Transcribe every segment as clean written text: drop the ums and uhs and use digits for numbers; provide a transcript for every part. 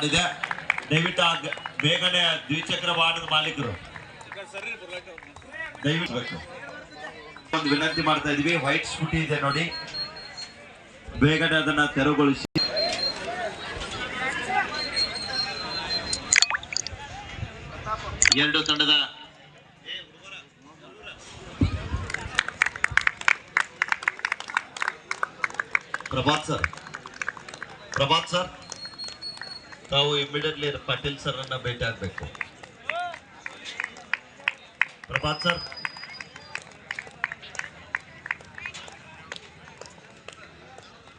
ಮಾಡಿದೆ. ದಯವಿಟ್ಟು ಬೇಗನೆ ದ್ವಿಚಕ್ರ ವಾಹನದ ಮಾಲೀಕರು ದಯವಿಟ್ಟು ಒಂದು ವಿನಂತಿ ಮಾಡ್ತಾ ಇದೀವಿ. ವೈಟ್ ಸ್ಕೂಟಿ ಇದೆ ನೋಡಿ, ಬೇಗನೆ ಅದನ್ನ ತೆರವುಗೊಳಿಸಿ. ಎರಡು ತಂಡದ ಪ್ರಭಾತ್ ಸರ್ ತಾವು ಇಮಿಡಿಯೇಟ್ಲಿ ಪಾಟೀಲ್ ಸರ್ ಅನ್ನ ಭೇಟಿ ಆಗ್ಬೇಕು. ಪ್ರಭಾತ್ ಸರ್,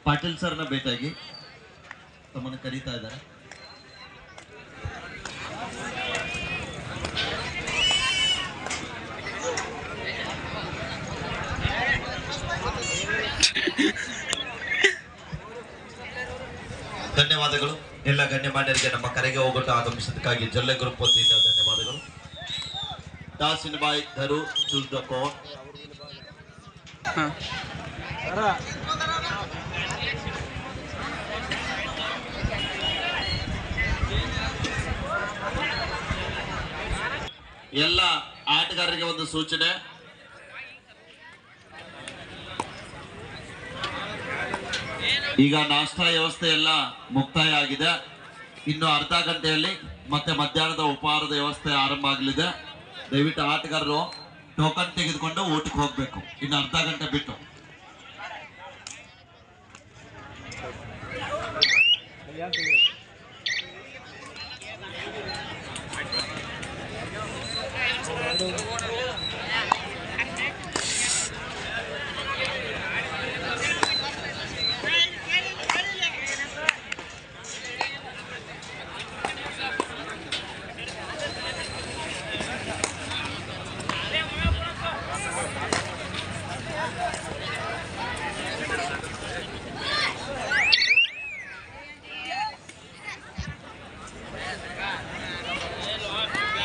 ಪಾಟೀಲ್ ಸರ್ನ ಭೇಟಿಯಾಗಿ ತಮ್ಮನ್ನು ಕರೀತಾ ಇದ್ದಾರೆ. ಧನ್ಯವಾದಗಳು ಎಲ್ಲ ಗಣ್ಯಮಾನ್ಯರಿಗೆ ನಮ್ಮ ಕರೆಗೆ ಹೋಗೋಟ ಆಗಮಿಸಿದ್ದಕ್ಕಾಗಿ ಜಲ್ಲೆ ಗ್ರೂಪ್ ವತಿಯಿಂದ ಧನ್ಯವಾದಗಳು. ದಾಸಿನ್ ಬಾಯ್ ಧರು ಚೂಸ್ ದ ಕೋರ್ಟ್. ಎಲ್ಲ ಆಟಗಾರರಿಗೆ ಒಂದು ಸೂಚನೆ, ಈಗ ನಾಷ್ಟಾ ವ್ಯವಸ್ಥೆ ಎಲ್ಲ ಮುಕ್ತಾಯ ಆಗಿದೆ. ಇನ್ನು ಅರ್ಧ ಗಂಟೆಯಲ್ಲಿ ಮತ್ತೆ ಮಧ್ಯಾಹ್ನದ ಉಪಹಾರದ ವ್ಯವಸ್ಥೆ ಆರಂಭ ಆಗಲಿದೆ. ದಯವಿಟ್ಟು ಆಟಗಾರರು ಟೋಕನ್ ತೆಗೆದುಕೊಂಡು ಊಟಕ್ಕೆ ಹೋಗ್ಬೇಕು ಇನ್ನು ಅರ್ಧ ಗಂಟೆ ಬಿಟ್ಟು.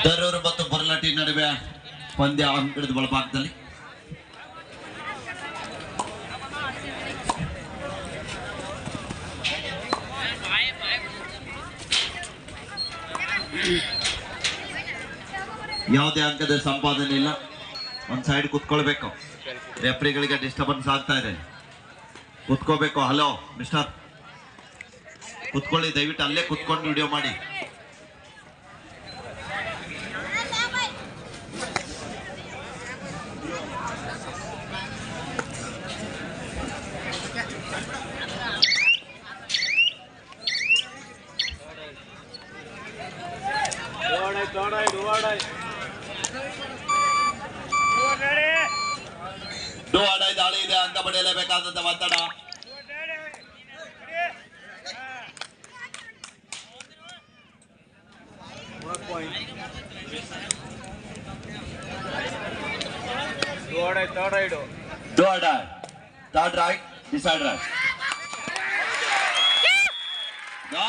ದರೂರು ಮತ್ತು ಬರ್ಲಾಟಿ ನಡುವೆ ಪಂದ್ಯ ಅಂಕಣದ ಒಳಭಾಗದಲ್ಲಿ. ಯಾವುದೇ ಅಂಕದ ಸಂಪಾದನೆ ಇಲ್ಲ. ಒಂದ್ ಸೈಡ್ ಕುತ್ಕೊಳ್ಬೇಕು. ರೆಫ್ರಿಗಳಿಗೆ ಡಿಸ್ಟರ್ಬೆನ್ಸ್ ಆಗ್ತಾ ಇದೆ, ಕುತ್ಕೋಬೇಕು. ಹಲೋ ಮಿಸ್ಟರ್, ಕುತ್ಕೊಳ್ಳಿ ದಯವಿಟ್ಟು, ಅಲ್ಲೇ ಕುತ್ಕೊಂಡು ವಿಡಿಯೋ ಮಾಡಿ. ದಾಳಿ ಇದೆ, ಅಂಕ ಪಡೆಯಲೇಬೇಕಾದಂತ ಒತ್ತಡ.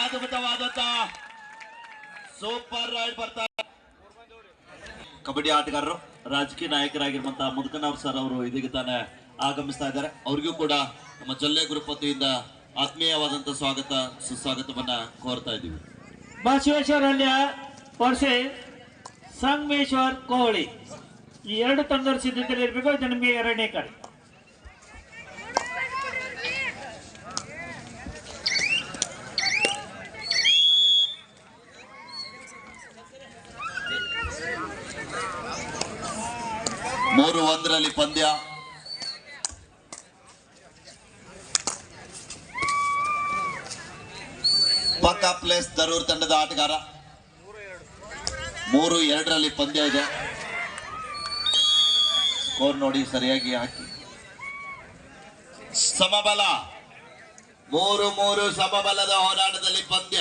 ಅದ್ಭುತವಾದಂತ ಸೂಪರ್ ರೈಡ್ ಬರ್ತಾರೆ. ಕಬಡ್ಡಿ ಆಟಗಾರರು, ರಾಜಕೀಯ ನಾಯಕರಾಗಿರುವಂತಹ ಮುದುಕನವ್ರ ಸರ್ ಅವರು ಇದೀಗ ತಾನೇ ಆಗಮಿಸ್ತಾ ಇದ್ದಾರೆ. ಅವ್ರಿಗೂ ಕೂಡ ನಮ್ಮ ಜಲ್ಲೆ ಗ್ರೂಪ್ ವತಿಯಿಂದ ಆತ್ಮೀಯವಾದಂತಹ ಸ್ವಾಗತ ಸುಸ್ವಾಗತವನ್ನ ಕೋರ್ತಾ ಇದ್ದೀವಿ. ಬಸವೇಶ್ವರ ಹಳ್ಳಿಯ ವರ್ಷೆ ಸಂಗಮೇಶ್ವರ್ ಕೋಹಳಿ ಈ ಎರಡು ತಂಡದ ಸಿದ್ಧತೆಯಲ್ಲಿ ಇರಬೇಕು. ಇದು ನಿಮಗೆ ಎರಡನೇ ಕಡೆ. ಮೂರು ಒಂದರಲ್ಲಿ ಪಂದ್ಯ. ಪಕ್ಕಾ ಪ್ಲೇಸ್ ದರೂರ್ ತಂಡದ ಆಟಗಾರ. 3-2ರಲ್ಲಿ ಪಂದ್ಯ ಇದೆ. ಸ್ಕೋರ್ ನೋಡಿ ಸರಿಯಾಗಿ ಹಾಕಿ. ಸಮಬಲ 3-3 ಸಮಬಲದ ಹೋರಾಟದಲ್ಲಿ ಪಂದ್ಯ.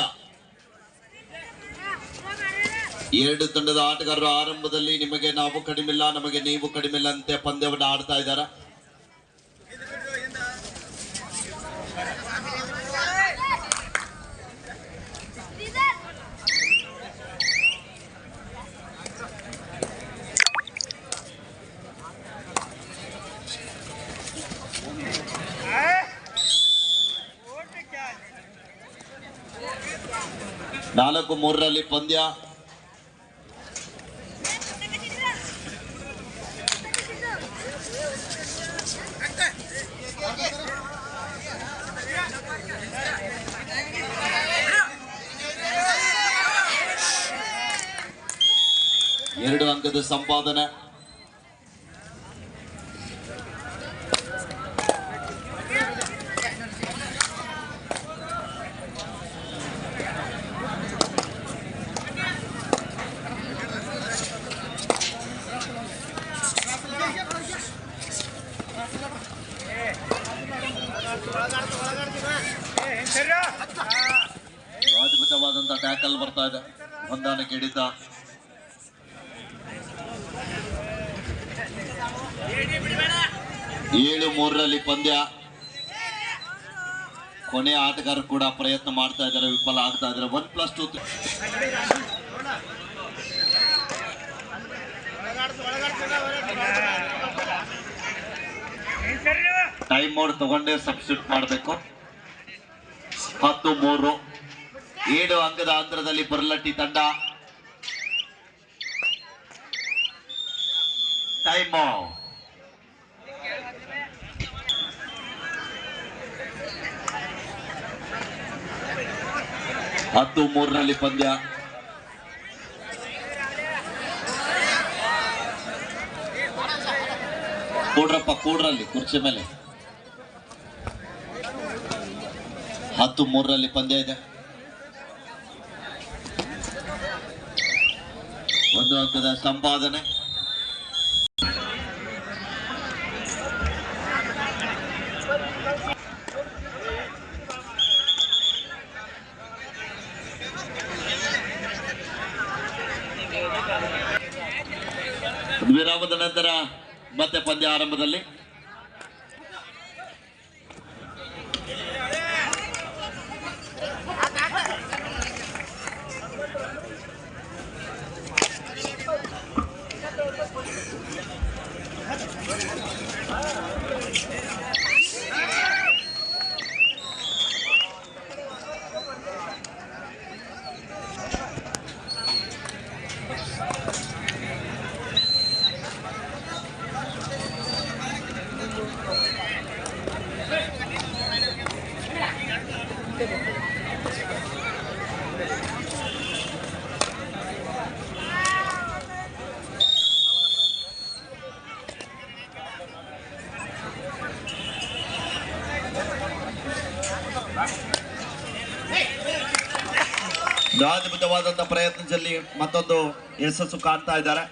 ಎರಡು ತಂಡದ ಆಟಗಾರರು ಆರಂಭದಲ್ಲಿ ನಿಮಗೆ ನಾವು ಕಡಿಮಿಲ್ಲ, ನಮಗೆ ನೀವು ಕಡಿಮಿಲ್ಲ ಅಂತೆ ಪಂದ್ಯವನ್ನು ಆಡ್ತಾ ಇದ್ದಾರೆ. 4-3 ಪಂದ್ಯ. ಎರಡು ಅಂಕದ ಸಂಪಾದನೆ. ಅದ್ಭುತವಾದಂತಹ ಟ್ಯಾಕಲ್ ಬರ್ತಾ ಇದೆ, ಹೊಂದಾಣಿಕೆ ಹಿಡಿತ. 7-3 ಪಂದ್ಯ. ಕೊನೆ ಆಟಗಾರರು ಕೂಡ ಪ್ರಯತ್ನ ಮಾಡ್ತಾ ಇದ್ದಾರೆ, ವಿಫಲ ಆಗ್ತಾ ಇದ್ದಾರೆ. 1+2 ಟೈಮ್ ಔಟ್ ತಗೊಂಡೇ ಸಬ್ಸ್ಟಿಟ್ಯೂಟ್ ಮಾಡಬೇಕು. 10-3 7 ಅಂಕದ ಅಂತರದಲ್ಲಿ ಬರ್ಲಟ್ಟಿ ತಂಡ. Time out. ಹತ್ತು 3 ಪಂದ್ಯ. ಕೂಡ್ರಲ್ಲಿ ಕುರ್ಚಿ ಮೇಲೆ. 10-3 ಪಂದ್ಯ ಇದೆ. 1 ಅಂಕದ ಸಂಪಾದನೆ. ವಿರಾಮದ ನಂತರ ಮತ್ತೆ ಪಂದ್ಯ ಆರಂಭದಲ್ಲಿ. ಅದ್ಭುತವಾದಂತಹ ಪ್ರಯತ್ನದಲ್ಲಿ ಮತ್ತೊಂದು ಯಶಸ್ಸು ಕಾಣ್ತಾ ಇದ್ದಾರೆ.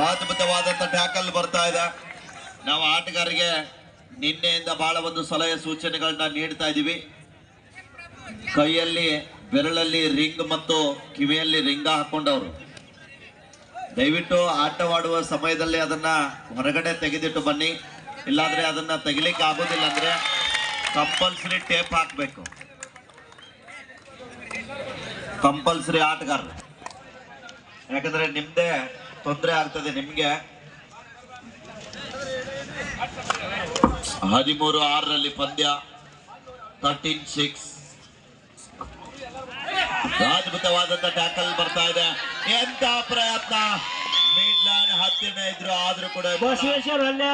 ಅದ್ಭುತವಾದಂತಹ ಟ್ಯಾಕಲ್ ಬರ್ತಾ ಇದೆ. ನಾವು ಆಟಗಾರರಿಗೆ ನಿನ್ನೆಯಿಂದ ಬಹಳ ಒಂದು ಸಲಹೆ ಸೂಚನೆಗಳನ್ನ ನೀಡ್ತಾ ಇದೀವಿ. ಕೈಯಲ್ಲಿ ಬೆರಳಲ್ಲಿ ರಿಂಗ್ ಮತ್ತು ಕಿವಿಯಲ್ಲಿ ರಿಂಗ ಹಾಕೊಂಡವರು ದಯವಿಟ್ಟು ಆಟವಾಡುವ ಸಮಯದಲ್ಲಿ ಅದನ್ನ ಹೊರಗಡೆ ತೆಗೆದಿಟ್ಟು ಬನ್ನಿ. ಇಲ್ಲಾಂದ್ರೆ ಅದನ್ನ ತೆಗಿಲಿಕ್ಕೆ ಆಗೋದಿಲ್ಲ ಅಂದ್ರೆ ಕಂಪಲ್ಸರಿ ಟೇಪ್ ಹಾಕಬೇಕು. ಕಂಪಲ್ಸರಿ ಆಟಗಾರರು, ಯಾಕಂದ್ರೆ ನಿಮ್ದೇ ತೊಂದರೆ ಆಗ್ತದೆ ನಿಮ್ಗೆ. 13-6 ಪಂದ್ಯ. 13-6. ಅದ್ಭುತವಾದಂತ ಟ್ಯಾಕಲ್ ಬರ್ತಾ ಇದೆ. ಎಂತ ಪ್ರಯತ್ನ, ಮಿಡ್ಲೈನ್ ಹತ್ತಿರ ಇದ್ರು ಆದ್ರೂ ಕೂಡ ಬಸವೇಶ್ವರ್ ಹಳ್ಳಿ,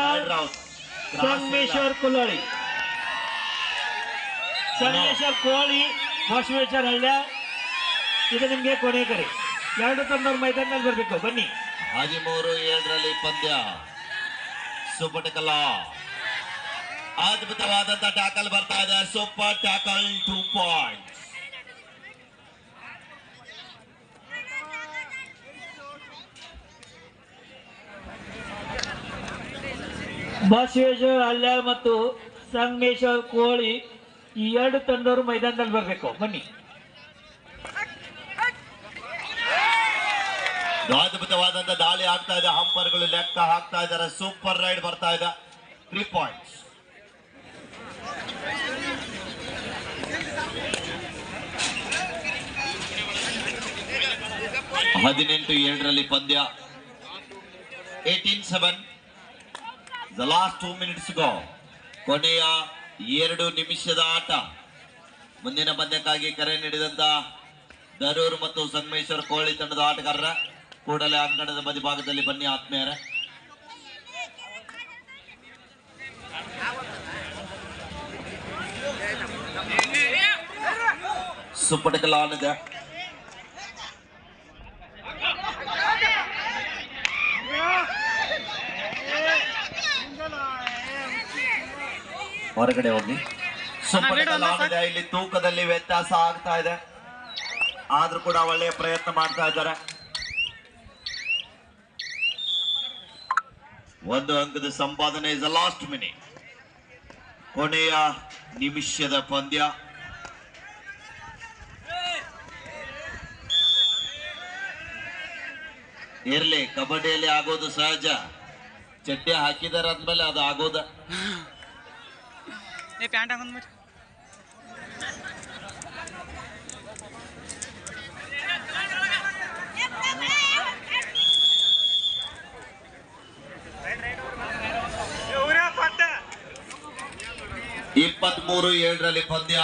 ಸಂಗಮೇಶ್ವರ್ ಕುಲ್ಲಳಿ. ಸಂಗಮೇಶ್ವರ್ ಕೋಳಿ, ಬಸವೇಶ್ವರ್ ಹಳ್ಳಿ. ಇದು ನಿಮ್ಗೆ ಕೊನೆ ಕರೆ. 2 ತಂದವ್ರ ಮೈದಾನದಲ್ಲಿ ಬರ್ಬೇಕು, ಬನ್ನಿ. 13-7 ಪಂದ್ಯ. ಸುಪಟಕಲ. ಅದ್ಭುತವಾದಂತ ಟ್ಯಾಕಲ್ ಬರ್ತಾ ಇದೆ. Super tackle, 2 points. Basaveshwar Hallyal ಮತ್ತು ಸಂಗಮೇಶ್ವರ್ ಕೋಳಿ ಈ 2 ತಂಡವರು ಮೈದಾನದಲ್ಲಿ ಬರಬೇಕು, ಬನ್ನಿ. ಅದ್ಭುತವಾದಂತ ದಾಳಿ ಆಗ್ತಾ ಇದೆ. ಹಂಪರ್ಗಳು ಲೆಕ್ಕ ಹಾಕ್ತಾ ಇದ್ದಾರೆ. ಸೂಪರ್ ರೈಡ್ ಬರ್ತಾ ಇದೆ. 3 ಪಾಯಿಂಟ್ಸ್. 18-7 ಪಂದ್ಯ. 18-7. The last 2 minutes go. ಕೊನೆಯ 2 ನಿಮಿಷದ ಆಟ. ಮುಂದಿನ ಪಂದ್ಯಕ್ಕಾಗಿ ಕರೆ ನೀಡಿದಂತ ದರೂರ್ ಮತ್ತು ಸಂಗಮೇಶ್ವರ್ ಕೋಳಿ ತಂಡದ ಆಟಗಾರರ ಕೂಡಲೇ ಅಂಗಣದ ಮಧ್ಯಭಾಗದಲ್ಲಿ ಬನ್ನಿ ಆತ್ಮೀಯರೇ. ಸುಪ್ಪಟಕಲಾನದ ಹೊರಗಡೆ ಹೋಗಿ. ಸುಪ್ಪಟಕಲಾನದ ಇಲ್ಲಿ ತೂಕದಲ್ಲಿ ವ್ಯತ್ಯಾಸ ಆಗ್ತಾ ಇದೆ, ಆದ್ರೂ ಕೂಡ ಒಳ್ಳೆಯ ಪ್ರಯತ್ನ ಮಾಡ್ತಾ ಇದ್ದಾರೆ. 1 ಅಂಕದ ಸಂಪಾದನೆ. ಇಸ್ ಲಾಸ್ಟ್ ಮಿನಿಟ್, ಕೊನೆಯ ನಿಮಿಷದ ಪಂದ್ಯ. ಇರ್ಲಿ, ಕಬಡ್ಡಿಯಲ್ಲಿ ಆಗೋದು ಸಹಜ. ಚಡ್ಡಿ ಹಾಕಿದಾರ ಅಂದ್ಮೇಲೆ ಅದು ಆಗೋದ. ಪ್ಯಾಂಟ್ ಹಾಕೊಂಡ್ ರಲ್ಲಿ ಪಂದ್ಯ.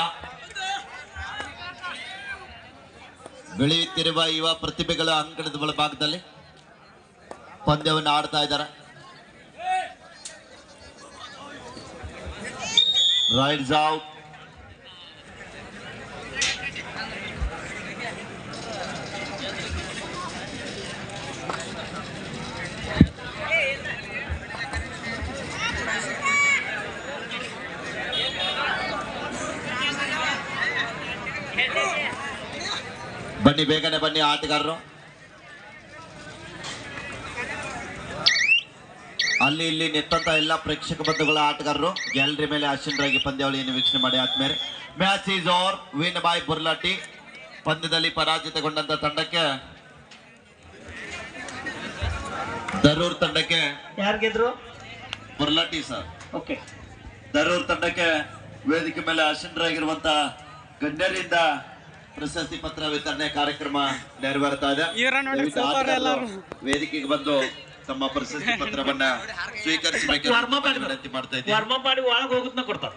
ಬೆಳೆಯುತ್ತಿರುವ ಯುವ ಪ್ರತಿಭೆಗಳ ಅಂಕಣದ ಒಳಭಾಗದಲ್ಲಿ ಪಂದ್ಯವನ್ನು ಆಡ್ತಾ ಇದ್ದಾರೆ. Rides out. ಬನ್ನಿ, ಬೇಗನೆ ಬನ್ನಿ ಆಟಗಾರರು. ಅಲ್ಲಿ ಇಲ್ಲಿ ನಿಂತ ಎಲ್ಲ ಪ್ರೇಕ್ಷಕ ಬಂಧುಗಳ ಆಟಗಾರರು ಗ್ಯಾಲರಿ ಮೇಲೆ ಆಸೀನರಾಗಿ ಪಂದ್ಯಾವಳಿಯನ್ನು ವೀಕ್ಷಣೆ ಮಾಡಿ ಆದ್ಮೇಲೆ match is over, win by ಬುರ್ಲಾಟಿ. ಪಂದ್ಯದಲ್ಲಿ ಪರಾಜಿತಗೊಂಡಂತ ತಂಡಕ್ಕೆ ದರೂರ್ ತಂಡಕ್ಕೆ ಯಾರು ಗೆದ್ರು? ಬುರ್ಲಾಟಿ ಸರ್. ಓಕೆ. ದರೂರ್ ತಂಡಕ್ಕೆ ವೇದಿಕೆ ಮೇಲೆ ಆಸೀನರಾಗಿರುವಂತ ಗಣ್ಯರಿಂದ ಪ್ರಶಸ್ತಿ ಪತ್ರ ವಿತರಣೆ ಕಾರ್ಯಕ್ರಮ ನೆರವೇರ್ತಾ ಇದೆ. ವೇದಿಕೆಗೆ ಬಂದು ತಮ್ಮ ಪ್ರಶಸ್ತಿ ಪತ್ರವನ್ನ ಸ್ವೀಕರಿಸಬೇಕು ವಿನಂತಿ ಮಾಡ್ತಾ ಇದ್ದೀವಿ. ವರ್ಮ ಮಾಡಿ ಒಳಗೆ ಹೋಗುತ್ತ ಕೊಡ್ತಾರೆ.